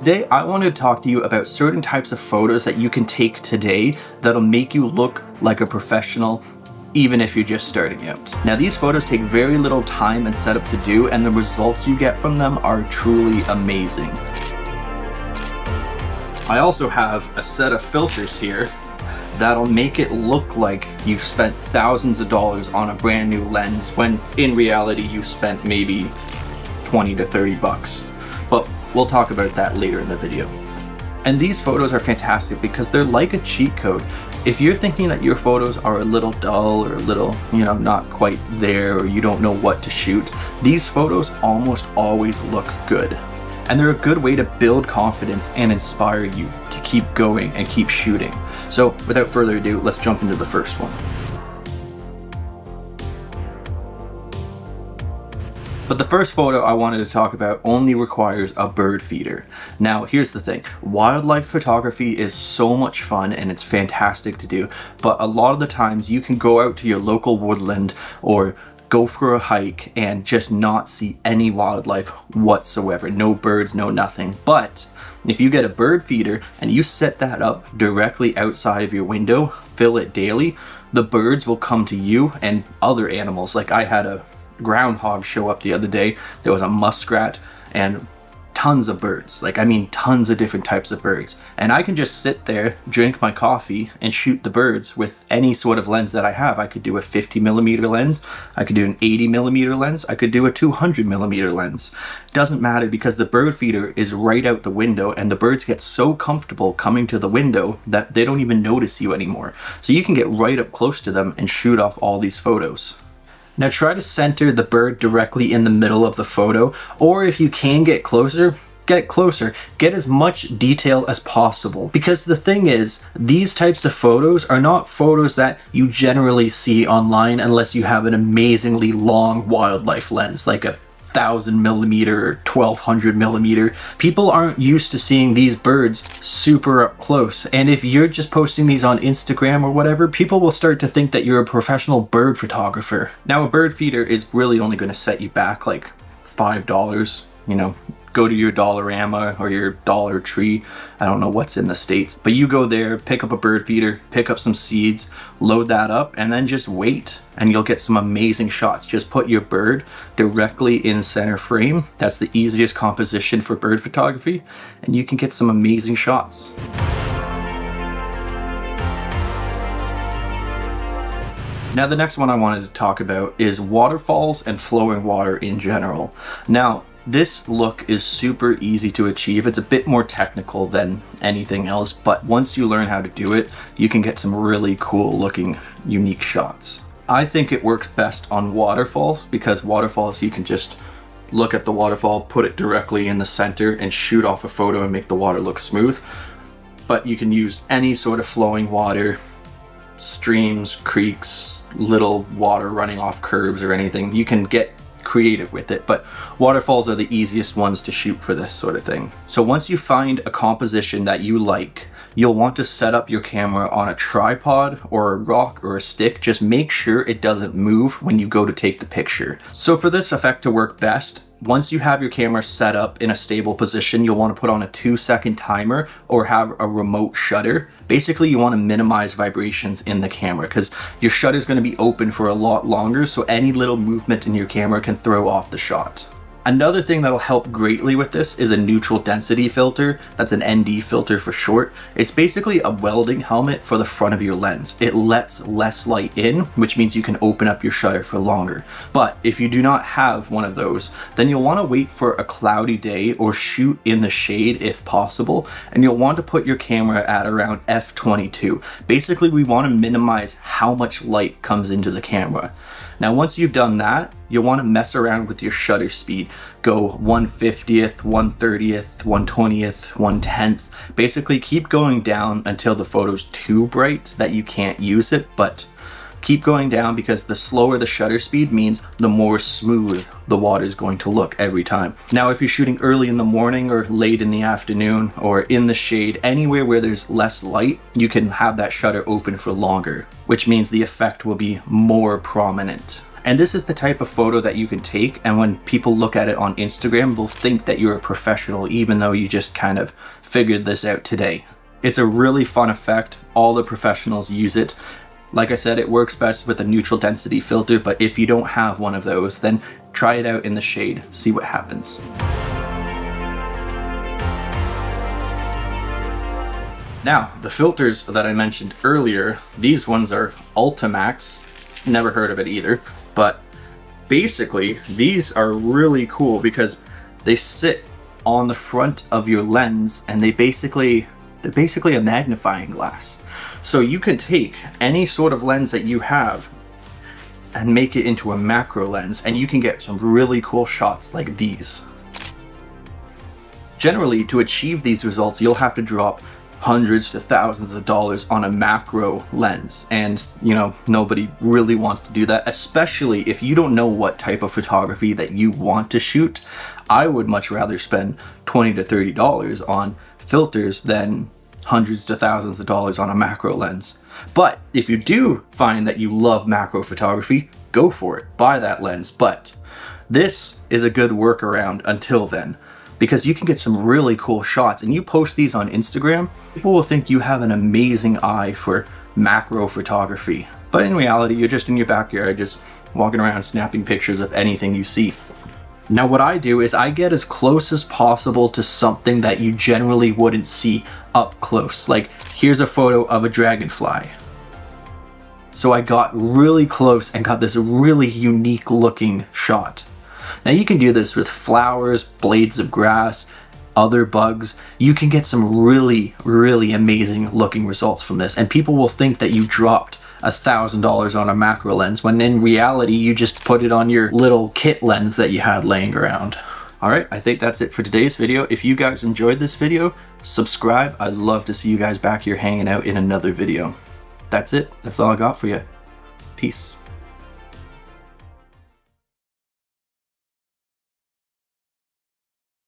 Today, I wanted to talk to you about certain types of photos that you can take today that'll make you look like a professional, even if you're just starting out. Now, these photos take very little time and setup to do, and the results you get from them are truly amazing. I also have a set of filters here that'll make it look like you've spent thousands of dollars on a brand new lens when in reality you spent maybe 20 to 30 bucks. But we'll talk about that later in the video. And these photos are fantastic because they're like a cheat code. If you're thinking that your photos are a little dull or a little, not quite there, or you don't know what to shoot, these photos almost always look good. And they're a good way to build confidence and inspire you to keep going and keep shooting. So without further ado, let's jump into the first one. But the first photo I wanted to talk about only requires a bird feeder. Now, here's the thing. Wildlife photography is so much fun and it's fantastic to do, but a lot of the times you can go out to your local woodland or go for a hike and just not see any wildlife whatsoever. No birds, no nothing. But if you get a bird feeder and you set that up directly outside of your window, fill it daily, the birds will come to you and other animals. Like I had a groundhog show up the other day. There was a muskrat and tons of birds. Tons of different types of birds. And I can just sit there, drink my coffee, and shoot the birds with any sort of lens that I have. I could do a 50mm lens, I could do an 80mm lens, I could do a 200mm lens. Doesn't matter because the bird feeder is right out the window and the birds get so comfortable coming to the window that they don't even notice you anymore. So you can get right up close to them and shoot off all these photos. Now try to center the bird directly in the middle of the photo, or if you can get closer, get closer. Get as much detail as possible. Because the thing is, these types of photos are not photos that you generally see online unless you have an amazingly long wildlife lens, like a 1000mm or 1200mm. People aren't used to seeing these birds super up close, and if you're just posting these on Instagram or whatever, people will start to think that you're a professional bird photographer. Now, a bird feeder is really only going to set you back like $5. Go to your Dollarama or your Dollar Tree. I don't know what's in the States, but you go there, pick up a bird feeder, pick up some seeds, load that up, and then just wait and you'll get some amazing shots. Just put your bird directly in center frame. That's the easiest composition for bird photography, and you can get some amazing shots. Now, the next one I wanted to talk about is waterfalls and flowing water in general. Now, this look is super easy to achieve. It's a bit more technical than anything else, but once you learn how to do it, you can get some really cool looking, unique shots. I think it works best on waterfalls because waterfalls, you can just look at the waterfall, put it directly in the center and shoot off a photo and make the water look smooth. But you can use any sort of flowing water, streams, creeks, little water running off curbs or anything. You can get creative with it, but waterfalls are the easiest ones to shoot for this sort of thing. So once you find a composition that you like, you'll want to set up your camera on a tripod or a rock or a stick. Just make sure it doesn't move when you go to take the picture. So for this effect to work best, once you have your camera set up in a stable position, you'll want to put on a 2-second timer or have a remote shutter. Basically, you want to minimize vibrations in the camera because your shutter is going to be open for a lot longer, so any little movement in your camera can throw off the shot. Another thing that'll help greatly with this is a neutral density filter. That's an ND filter for short. It's basically a welding helmet for the front of your lens. It lets less light in, which means you can open up your shutter for longer. But if you do not have one of those, then you'll want to wait for a cloudy day or shoot in the shade if possible. And you'll want to put your camera at around f/22. Basically, we want to minimize how much light comes into the camera. Now, once you've done that, you'll want to mess around with your shutter speed. Go 1/50th, 1/30th, 1/20th, 1/10th. Basically, keep going down until the photo's too bright that you can't use it, but keep going down because the slower the shutter speed means the more smooth the water is going to look every time. Now, if you're shooting early in the morning or late in the afternoon or in the shade, anywhere where there's less light, you can have that shutter open for longer, which means the effect will be more prominent. And this is the type of photo that you can take, and when people look at it on Instagram, they'll think that you're a professional, even though you just kind of figured this out today. It's a really fun effect. All the professionals use it. Like I said, it works best with a neutral density filter, but if you don't have one of those, then try it out in the shade, see what happens. Now, the filters that I mentioned earlier, these ones are Ultimax. Never heard of it either, but basically these are really cool because they sit on the front of your lens, and they're basically a magnifying glass. So you can take any sort of lens that you have and make it into a macro lens, and you can get some really cool shots like these. Generally, to achieve these results, you'll have to drop hundreds to thousands of dollars on a macro lens, and you know, nobody really wants to do that, especially if you don't know what type of photography that you want to shoot. I would much rather spend $20 to $30 on filters than hundreds to thousands of dollars on a macro lens. But if you do find that you love macro photography, go for it, buy that lens. But this is a good workaround until then, because you can get some really cool shots, and you post these on Instagram, people will think you have an amazing eye for macro photography. But in reality, you're just in your backyard, just walking around snapping pictures of anything you see. Now what I do is I get as close as possible to something that you generally wouldn't see up close. Like, here's a photo of a dragonfly. So I got really close and got this really unique looking shot. Now you can do this with flowers, blades of grass, other bugs. You can get some really, really amazing looking results from this, and people will think that you dropped $1,000 on a macro lens, when in reality you just put it on your little kit lens that you had laying around. Alright, I think that's it for today's video. If you guys enjoyed this video, subscribe. I'd love to see you guys back here hanging out in another video. That's it. That's all I got for you. Peace.